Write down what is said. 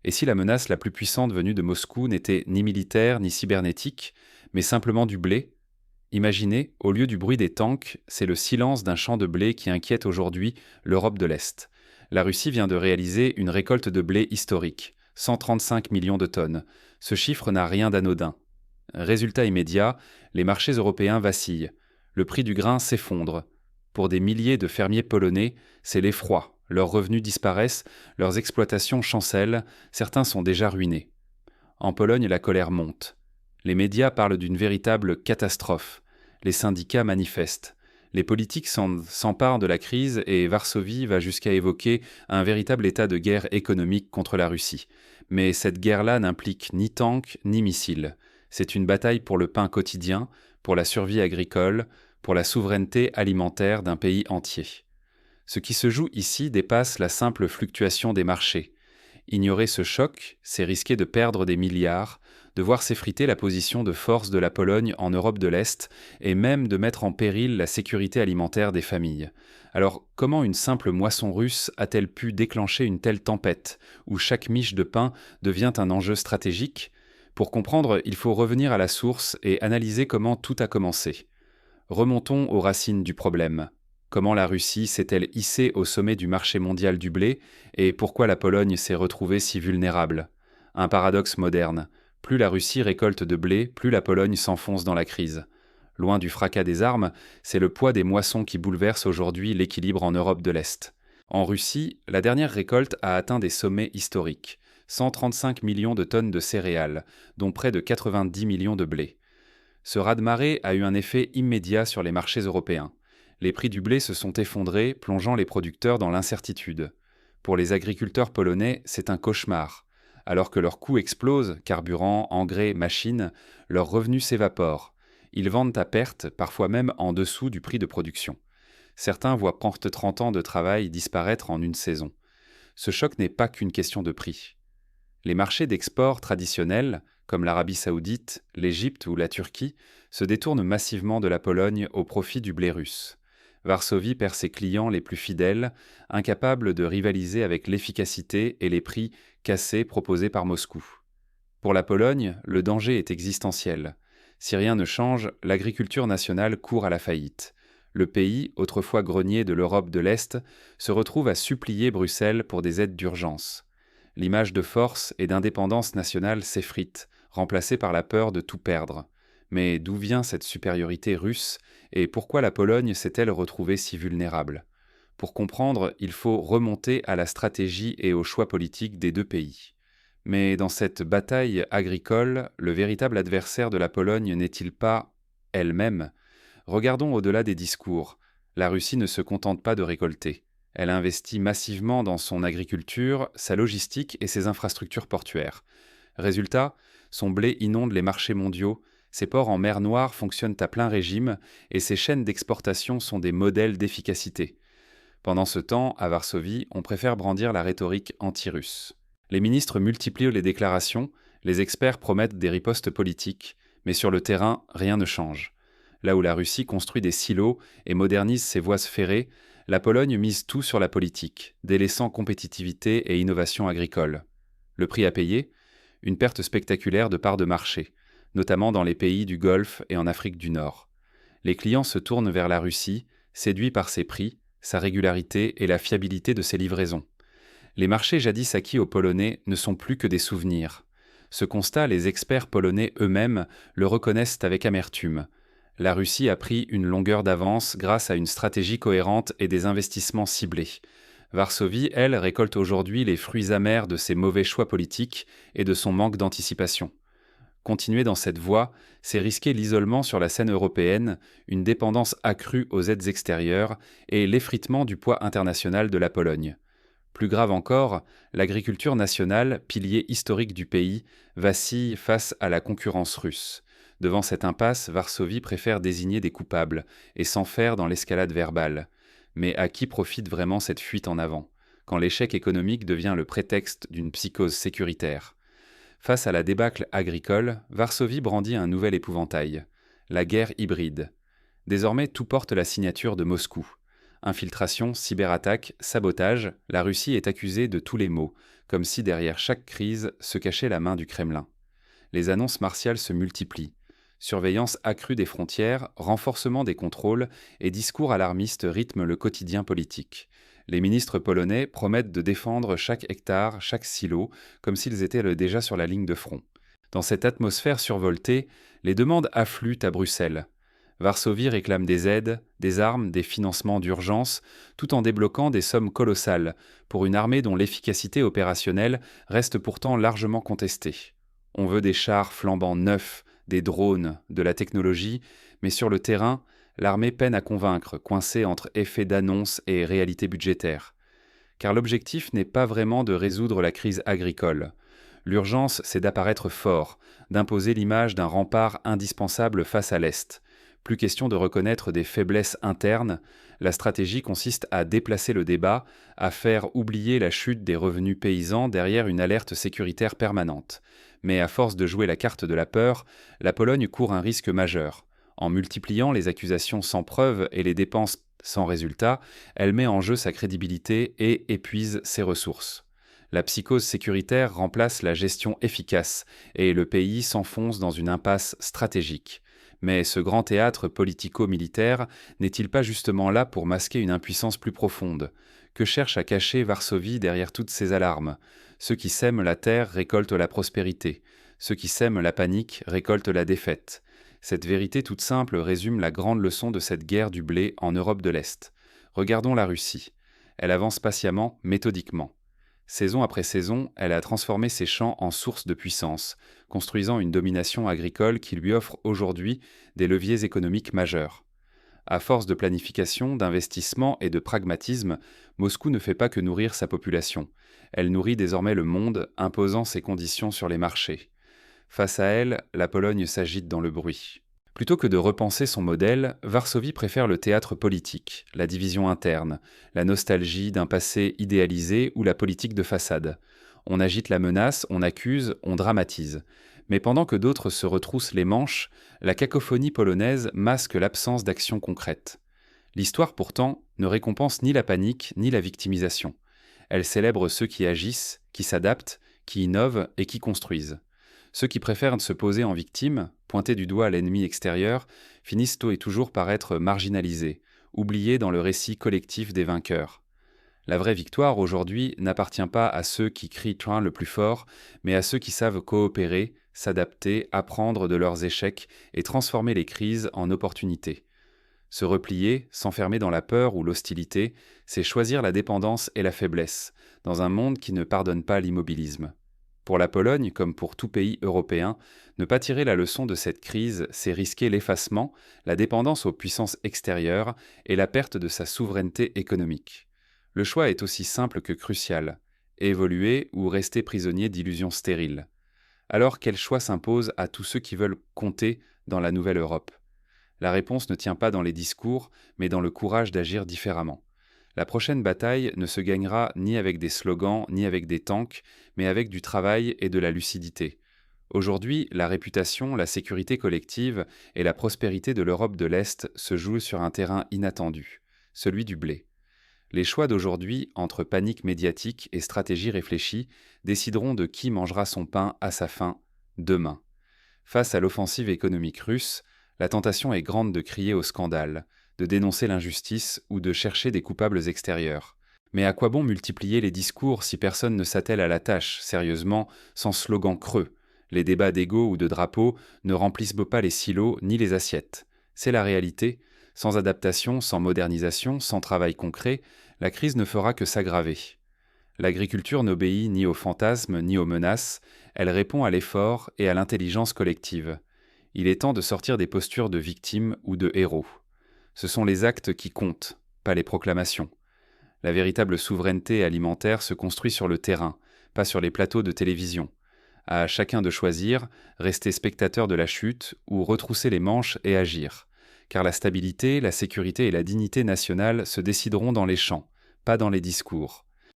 Et si la menace la plus puissante venue de Moscou n'était ni militaire ni cybernétique, mais simplement du blé? Imaginez, au lieu du bruit des tanks, c'est le silence d'un champ de blé qui inquiète aujourd'hui l'Europe de l'Est. La Russie vient de réaliser une récolte de blé historique, 135 millions de tonnes. Ce chiffre n'a rien d'anodin. Résultat immédiat, les marchés européens vacillent. Le prix du grain s'effondre. Pour des milliers de fermiers polonais, c'est l'effroi. Leurs revenus disparaissent, leurs exploitations chancellent, certains sont déjà ruinés. En Pologne, la colère monte. Les médias parlent d'une véritable catastrophe. Les syndicats manifestent. Les politiques s'emparent de la crise et Varsovie va jusqu'à évoquer un véritable état de guerre économique contre la Russie. Mais cette guerre-là n'implique ni tanks ni missiles. C'est une bataille pour le pain quotidien, pour la survie agricole, pour la souveraineté alimentaire d'un pays entier. Ce qui se joue ici dépasse la simple fluctuation des marchés. Ignorer ce choc, c'est risquer de perdre des milliards, de voir s'effriter la position de force de la Pologne en Europe de l'Est et même de mettre en péril la sécurité alimentaire des familles. Alors, comment une simple moisson russe a-t-elle pu déclencher une telle tempête, où chaque miche de pain devient un enjeu stratégique? Pour comprendre, il faut revenir à la source et analyser comment tout a commencé. Remontons aux racines du problème. Comment la Russie s'est-elle hissée au sommet du marché mondial du blé et pourquoi la Pologne s'est retrouvée si vulnérable? Un paradoxe moderne. Plus la Russie récolte de blé, plus la Pologne s'enfonce dans la crise. Loin du fracas des armes, c'est le poids des moissons qui bouleverse aujourd'hui l'équilibre en Europe de l'Est. En Russie, la dernière récolte a atteint des sommets historiques. 135 millions de tonnes de céréales, dont près de 90 millions de blé. Ce raz-de-marée a eu un effet immédiat sur les marchés européens. Les prix du blé se sont effondrés, plongeant les producteurs dans l'incertitude. Pour les agriculteurs polonais, c'est un cauchemar. Alors que leurs coûts explosent, carburant, engrais, machines, leurs revenus s'évaporent. Ils vendent à perte, parfois même en dessous du prix de production. Certains voient près de 30 ans de travail disparaître en une saison. Ce choc n'est pas qu'une question de prix. Les marchés d'export traditionnels, comme l'Arabie saoudite, l'Égypte ou la Turquie, se détournent massivement de la Pologne au profit du blé russe. Varsovie perd ses clients les plus fidèles, incapables de rivaliser avec l'efficacité et les prix cassés proposés par Moscou. Pour la Pologne, le danger est existentiel. Si rien ne change, l'agriculture nationale court à la faillite. Le pays, autrefois grenier de l'Europe de l'Est, se retrouve à supplier Bruxelles pour des aides d'urgence. L'image de force et d'indépendance nationale s'effrite, remplacée par la peur de tout perdre. Mais d'où vient cette supériorité russe et pourquoi la Pologne s'est-elle retrouvée si vulnérable? Pour comprendre, il faut remonter à la stratégie et aux choix politiques des deux pays. Mais dans cette bataille agricole, le véritable adversaire de la Pologne n'est-il pas elle-même? Regardons au-delà des discours. La Russie ne se contente pas de récolter. Elle investit massivement dans son agriculture, sa logistique et ses infrastructures portuaires. Résultat, son blé inonde les marchés mondiaux, ses ports en mer Noire fonctionnent à plein régime et ses chaînes d'exportation sont des modèles d'efficacité. Pendant ce temps, à Varsovie, on préfère brandir la rhétorique anti-russe. Les ministres multiplient les déclarations, les experts promettent des ripostes politiques, mais sur le terrain, rien ne change. Là où la Russie construit des silos et modernise ses voies ferrées, la Pologne mise tout sur la politique, délaissant compétitivité et innovation agricole. Le prix à payer? Une perte spectaculaire de parts de marché, notamment dans les pays du Golfe et en Afrique du Nord. Les clients se tournent vers la Russie, séduits par ses prix, sa régularité et la fiabilité de ses livraisons. Les marchés jadis acquis aux Polonais ne sont plus que des souvenirs. Ce constat, les experts polonais eux-mêmes le reconnaissent avec amertume. La Russie a pris une longueur d'avance grâce à une stratégie cohérente et des investissements ciblés. Varsovie, elle, récolte aujourd'hui les fruits amers de ses mauvais choix politiques et de son manque d'anticipation. Continuer dans cette voie, c'est risquer l'isolement sur la scène européenne, une dépendance accrue aux aides extérieures et l'effritement du poids international de la Pologne. Plus grave encore, l'agriculture nationale, pilier historique du pays, vacille face à la concurrence russe. Devant cette impasse, Varsovie préfère désigner des coupables et s'enferre dans l'escalade verbale. Mais à qui profite vraiment cette fuite en avant, quand l'échec économique devient le prétexte d'une psychose sécuritaire? Face à la débâcle agricole, Varsovie brandit un nouvel épouvantail, la guerre hybride. Désormais, tout porte la signature de Moscou. Infiltration, cyberattaque, sabotage, la Russie est accusée de tous les maux, comme si derrière chaque crise se cachait la main du Kremlin. Les annonces martiales se multiplient. Surveillance accrue des frontières, renforcement des contrôles et discours alarmistes rythment le quotidien politique. Les ministres polonais promettent de défendre chaque hectare, chaque silo, comme s'ils étaient déjà sur la ligne de front. Dans cette atmosphère survoltée, les demandes affluent à Bruxelles. Varsovie réclame des aides, des armes, des financements d'urgence, tout en débloquant des sommes colossales pour une armée dont l'efficacité opérationnelle reste pourtant largement contestée. On veut des chars flambant neufs, des drones, de la technologie, mais sur le terrain, l'armée peine à convaincre, coincée entre effet d'annonce et réalité budgétaire. Car l'objectif n'est pas vraiment de résoudre la crise agricole. L'urgence, c'est d'apparaître fort, d'imposer l'image d'un rempart indispensable face à l'Est. Plus question de reconnaître des faiblesses internes, la stratégie consiste à déplacer le débat, à faire oublier la chute des revenus paysans derrière une alerte sécuritaire permanente. Mais à force de jouer la carte de la peur, la Pologne court un risque majeur. En multipliant les accusations sans preuve et les dépenses sans résultat, elle met en jeu sa crédibilité et épuise ses ressources. La psychose sécuritaire remplace la gestion efficace et le pays s'enfonce dans une impasse stratégique. Mais ce grand théâtre politico-militaire n'est-il pas justement là pour masquer une impuissance plus profonde? Que cherche à cacher Varsovie derrière toutes ces alarmes? Ceux qui sèment la terre récoltent la prospérité. Ceux qui sèment la panique récoltent la défaite. Cette vérité toute simple résume la grande leçon de cette guerre du blé en Europe de l'Est. Regardons la Russie. Elle avance patiemment, méthodiquement. Saison après saison, elle a transformé ses champs en source de puissance, construisant une domination agricole qui lui offre aujourd'hui des leviers économiques majeurs. À force de planification, d'investissement et de pragmatisme, Moscou ne fait pas que nourrir sa population. Elle nourrit désormais le monde, imposant ses conditions sur les marchés. Face à elle, la Pologne s'agite dans le bruit. Plutôt que de repenser son modèle, Varsovie préfère le théâtre politique, la division interne, la nostalgie d'un passé idéalisé ou la politique de façade. On agite la menace, on accuse, on dramatise. Mais pendant que d'autres se retroussent les manches, la cacophonie polonaise masque l'absence d'action concrète. L'histoire, pourtant, ne récompense ni la panique ni la victimisation. Elle célèbre ceux qui agissent, qui s'adaptent, qui innovent et qui construisent. Ceux qui préfèrent se poser en victime, pointer du doigt l'ennemi extérieur, finissent tôt et toujours par être marginalisés, oubliés dans le récit collectif des vainqueurs. La vraie victoire aujourd'hui n'appartient pas à ceux qui crient train le plus fort, mais à ceux qui savent coopérer, s'adapter, apprendre de leurs échecs et transformer les crises en opportunités. Se replier, s'enfermer dans la peur ou l'hostilité, c'est choisir la dépendance et la faiblesse, dans un monde qui ne pardonne pas l'immobilisme. Pour la Pologne, comme pour tout pays européen, ne pas tirer la leçon de cette crise, c'est risquer l'effacement, la dépendance aux puissances extérieures et la perte de sa souveraineté économique. Le choix est aussi simple que crucial, évoluer ou rester prisonnier d'illusions stériles. Alors quel choix s'impose à tous ceux qui veulent compter dans la nouvelle Europe? La réponse ne tient pas dans les discours, mais dans le courage d'agir différemment. La prochaine bataille ne se gagnera ni avec des slogans, ni avec des tanks, mais avec du travail et de la lucidité. Aujourd'hui, la réputation, la sécurité collective et la prospérité de l'Europe de l'Est se jouent sur un terrain inattendu, celui du blé. Les choix d'aujourd'hui, entre panique médiatique et stratégie réfléchie, décideront de qui mangera son pain à sa faim demain. Face à l'offensive économique russe, la tentation est grande de crier au scandale, de dénoncer l'injustice ou de chercher des coupables extérieurs. Mais à quoi bon multiplier les discours si personne ne s'attelle à la tâche, sérieusement, sans slogan creux? Les débats d'ego ou de drapeaux ne remplissent pas les silos ni les assiettes. C'est la réalité. Sans adaptation, sans modernisation, sans travail concret, la crise ne fera que s'aggraver. L'agriculture n'obéit ni aux fantasmes ni aux menaces, elle répond à l'effort et à l'intelligence collective. Il est temps de sortir des postures de victime ou de héros. Ce sont les actes qui comptent, pas les proclamations. La véritable souveraineté alimentaire se construit sur le terrain, pas sur les plateaux de télévision. À chacun de choisir, rester spectateur de la chute ou retrousser les manches et agir. Car la stabilité, la sécurité et la dignité nationale se décideront dans les champs, pas dans les discours.